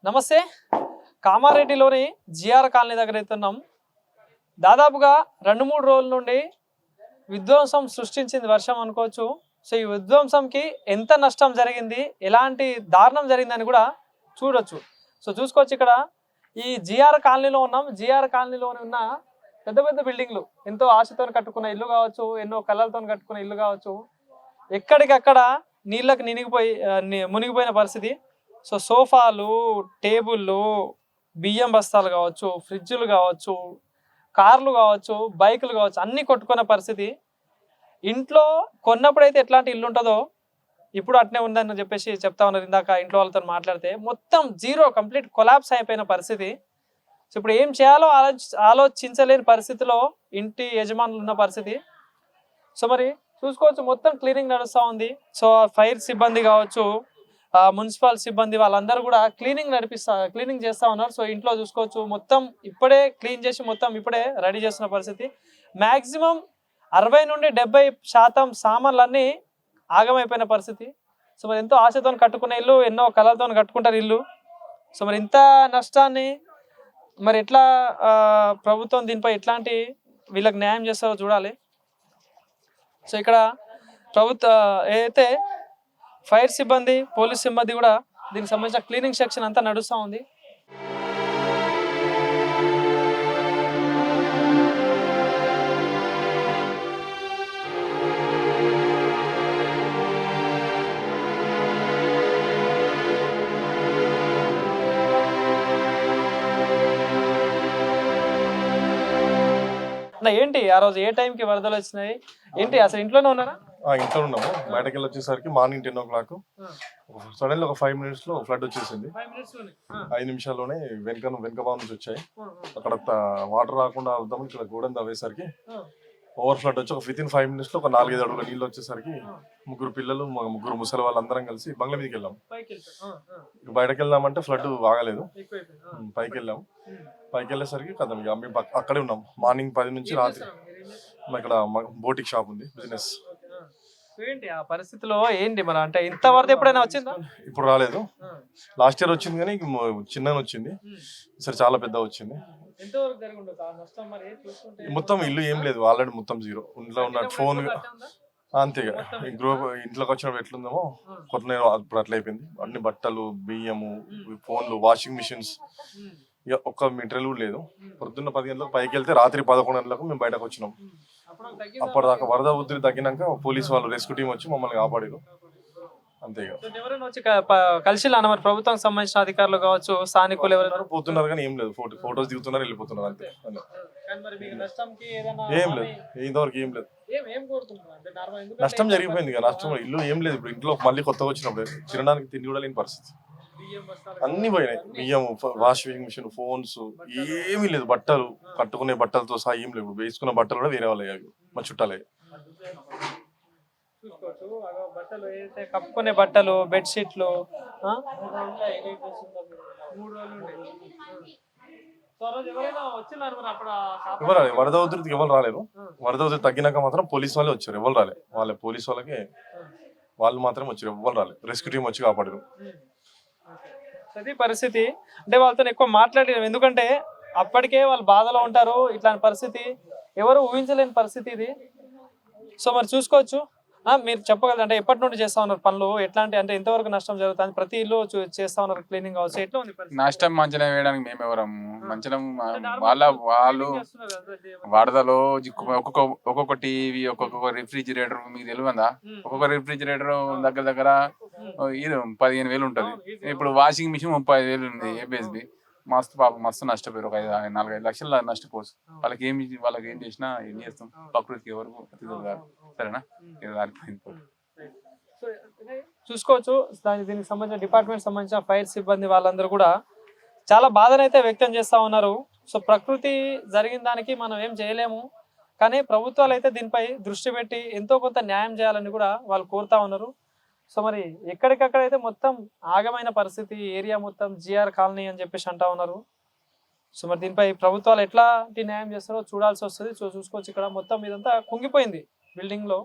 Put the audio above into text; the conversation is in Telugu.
నమస్తే. కామారెడ్డిలోని జిఆర్ కాలనీ దగ్గర అవుతున్నాం. దాదాపుగా 2-3 రోజుల నుండి విధ్వంసం సృష్టించింది వర్షం అనుకోవచ్చు. సో ఈ విధ్వంసంకి ఎంత నష్టం జరిగింది, ఎలాంటి దారుణం జరిగిందని కూడా చూడొచ్చు. సో చూసుకోవచ్చు, ఇక్కడ ఈ జిఆర్ కాలనీలో ఉన్నాం. జిఆర్ కాలనీలోని ఉన్న పెద్ద పెద్ద బిల్డింగ్లు, ఎంతో ఆశతో కట్టుకున్న ఇల్లు కావచ్చు, ఎన్నో కళ్ళలతో కట్టుకున్న ఇల్లు కావచ్చు, ఎక్కడికక్కడ నీళ్ళకి మునిగిపోయిన పరిస్థితి. సో సోఫాలు, టేబుళ్ళు, బియ్యం బస్తాలు కావచ్చు, ఫ్రిడ్జ్లు కావచ్చు, కార్లు కావచ్చు, బైకులు కావచ్చు, అన్నీ కొట్టుకున్న పరిస్థితి. ఇంట్లో కొన్నప్పుడైతే ఎట్లాంటి ఇల్లు ఉంటుందో ఇప్పుడు అట్నే ఉందని చెప్పేసి చెప్తా ఉన్నారు. ఇందాక ఇంట్లో వాళ్ళతో మాట్లాడితే మొత్తం జీరో, కంప్లీట్ కొలాప్స్ అయిపోయిన పరిస్థితి. సో ఇప్పుడు ఏం చేయాలో ఆలోచించలేని పరిస్థితిలో ఇంటి యజమానులు ఉన్న పరిస్థితి. సో మరి చూసుకోవచ్చు, మొత్తం క్లీనింగ్ నడుస్తూ ఉంది. సో ఫైర్ సిబ్బంది కావచ్చు, మున్సిపల్ సిబ్బంది వాళ్ళందరూ కూడా క్లీనింగ్ చేస్తూ ఉన్నారు. సో ఇంట్లో చూసుకోవచ్చు, మొత్తం ఇప్పుడే క్లీన్ చేసి మొత్తం ఇప్పుడే రెడీ చేస్తున్న పరిస్థితి. మ్యాక్సిమం 60 నుండి 70% సామాన్లన్నీ ఆగమైపోయిన పరిస్థితి. సో మరి ఎంతో ఆశతో కట్టుకునే ఇల్లు, ఎన్నో కళలతో కట్టుకుంటారు ఇల్లు. సో మరి ఇంత నష్టాన్ని మరి ఎట్లా ప్రభుత్వం దీనిపై ఎట్లాంటి వీళ్ళకి న్యాయం చేస్తారో చూడాలి. సో ఇక్కడ ఏదైతే ఫైర్ సిబ్బంది, పోలీస్ సిబ్బంది కూడా దీనికి సంబంధించిన క్లీనింగ్ సెక్షన్ అంతా నడుస్తూ ఉంది. ఏంటి ఆ రోజు ఏ టైంకి వరదలు వచ్చినాయి ఏంటి, అసలు ఇంట్లోనే ఉన్నారా? ఇంట్లో ఉన్నాము. బయటకి వెళ్ళి వచ్చేసరికి మార్నింగ్ 10 o'clock సడన్లీ ఒక 5 minutes లో ఫ్లడ్ వచ్చేసింది. 5 నిమిషాల్లోనే వెనక భాగం నుంచి వచ్చాయి. అక్కడ వాటర్ రాకుండా అవుతాము, ఇక్కడ గోడని తవ్వేసరికి ఓవర్ ఫ్లడ్ వచ్చి ఒక వితిన్ 5 minutes లో ఒక 4-5 అడుగుల నీళ్ళు వచ్చేసరికి ముగ్గురు పిల్లలు, ముగ్గురు ముసలి వాళ్ళందరం కలిసి బంగ్లా మీదకి వెళ్ళాం. బయటకు వెళ్దామంటే ఫ్లడ్ ఆగలేదు. పైకి వెళ్ళాము. పైకి వెళ్ళేసరికి కదా మేము అక్కడే ఉన్నాం. మార్నింగ్ 10 నుంచి రాత్రి. ఇక్కడ బోటిక్ షాప్ ఉంది, బిజినెస్. ఏంటి ఆ పరిస్థితిలో ఏంటి మరి, అంటే ఇంత వరద ఎప్పుడైనా వచ్చిందా? ఇప్పుడు రాలేదు. లాస్ట్ ఇయర్ వచ్చింది కానీ చిన్నగా వచ్చింది. సరే చాలా పెద్ద వచ్చింది. మొత్తం ఇల్లు ఏం లేదు, ఆల్రెడీ మొత్తం జీరో. ఇంట్లో ఉన్న ఫోన్ అంతేగా, గ్రూప్ ఇంట్లోకి వచ్చినప్పుడు ఎట్లుందేమో కొత్త ఇప్పుడు అట్లా అయిపోయింది. అన్ని బట్టలు, బియ్యము, ఫోన్లు, వాషింగ్ మిషన్స్, ఇక ఒక్క మెటీరియల్ కూడా లేదు. పొద్దున్న 10 గంటలకు పైకి వెళ్తే రాత్రి 11 గంటలకు మేము బయటకు వచ్చినాం. అప్పటిదాకా వరద ఉధృతి తగ్గినాక పోలీసు వాళ్ళు, రెస్క్యూ టీం వచ్చి మమ్మల్ని కాపాడారు. అంతేగా. ఎవరైనా వచ్చి కలిసి మరి ప్రభుత్వానికి సంబంధించిన అధికారులు కావచ్చు, స్థానికులు ఎవరైనా పోతున్నారు కానీ ఏం లేదు. ఫోటోస్ దిగుతున్నారు, వెళ్ళిపోతున్నారు అంతే. ఏం లేదు, ఇంతవరకు ఏం లేదు. నష్టం జరిగిపోయింది కదా, నష్టం ఇల్లు ఏం లేదు. ఇప్పుడు ఇంట్లో మళ్ళీ కొత్తగా వచ్చినప్పుడు తినడానికి తిండి కూడా లేని పరిస్థితి. అన్ని పోయినాయి. బియ్యం, వాషింగ్ మిషన్, ఫోన్స్, ఏమీ లేదు. బట్టలు, కట్టుకునే బట్టలతో సహా ఏం లేవు. వేసుకున్న బట్టలు కూడా వేరే వాళ్ళే, మా చుట్టాలే. బట్టలు ఏదైతే కప్పుకునే బట్టలు, బెడ్షీట్లు, ఎవరు రాలేదు. వరద ఉధృతికి ఎవరు రాలేదు. వరద ఉధృతి తగ్గినాక మాత్రం పోలీసు వాళ్ళే వచ్చారు. ఎవరు రాలే, వాళ్ళే పోలీసు వాళ్ళకి వాళ్ళు మాత్రం వచ్చారు. ఎవరు రాలేదు. రెస్క్యూ టీం వచ్చి కాపాడారు. అది పరిస్థితి. అంటే వాళ్ళతో ఎక్కువ మాట్లాడినాం, ఎందుకంటే అప్పటికే వాళ్ళు బాధలో ఉంటారు. ఇట్లాంటి పరిస్థితి ఎవరు ఊహించలేని పరిస్థితి ఇది. సో మరి చూసుకోవచ్చు, మీరు చెప్పగలరు అంటే ఎప్పటి నుండి చేస్తా ఉన్నారు పనులు, ఎట్లాంటి అంటే ఎంతవరకు నష్టం జరుగుతుంది? ప్రతి ఇల్లు చేస్తా ఉన్నారు క్లీనింగ్ కావచ్చు, ఎట్లా ఉంది నష్టం? మంచిగా వేయడానికి మేము ఎవరము, మంచిగా వాళ్ళు వరదలో ఒక్కొక్క టీవీ, ఒక్కొక్క రిఫ్రిజిరేటర్, మీకు తెలియదా? ఒక్కొక్క రిఫ్రిజిరేటర్ దగ్గర 15,000 ఉంటది. ఇప్పుడు వాషింగ్ మిషన్ 35,000 ఉంది. ఏబిఎస్బి మస్తు నష్టపోయారు. ఒక 4-5 లక్షల నష్టపోవచ్చు. వాళ్ళకి ఏం చేసినా ఏం చేస్తాం, ప్రకృతికి ఎవరు అతిథులు కాదు. సరేనా? చూసుకోవచ్చు, దీనికి సంబంధించిన డిపార్ట్మెంట్ సంబంధించిన ఫైర్ సిబ్బంది వాళ్ళందరూ కూడా చాలా బాధనైతే వ్యక్తం చేస్తా ఉన్నారు. సో ప్రకృతి జరిగిన దానికి మనం ఏం చేయలేము, కానీ ప్రభుత్వాలు అయితే దీనిపై దృష్టి పెట్టి ఎంతో కొంత న్యాయం చేయాలని కూడా వాళ్ళు కోరుతా ఉన్నారు. సో మరి ఎక్కడికక్కడైతే మొత్తం ఆగమైన పరిస్థితి, ఏరియా మొత్తం జిఆర్ కాలనీ అని చెప్పేసి అంటా ఉన్నారు. సో మరి దీనిపై ప్రభుత్వాలు ఎట్లాంటి న్యాయం చేస్తారో చూడాల్సి వస్తుంది. సో చూసుకోవచ్చు, ఇక్కడ మొత్తం ఇదంతా కుంగిపోయింది బిల్డింగ్ లో.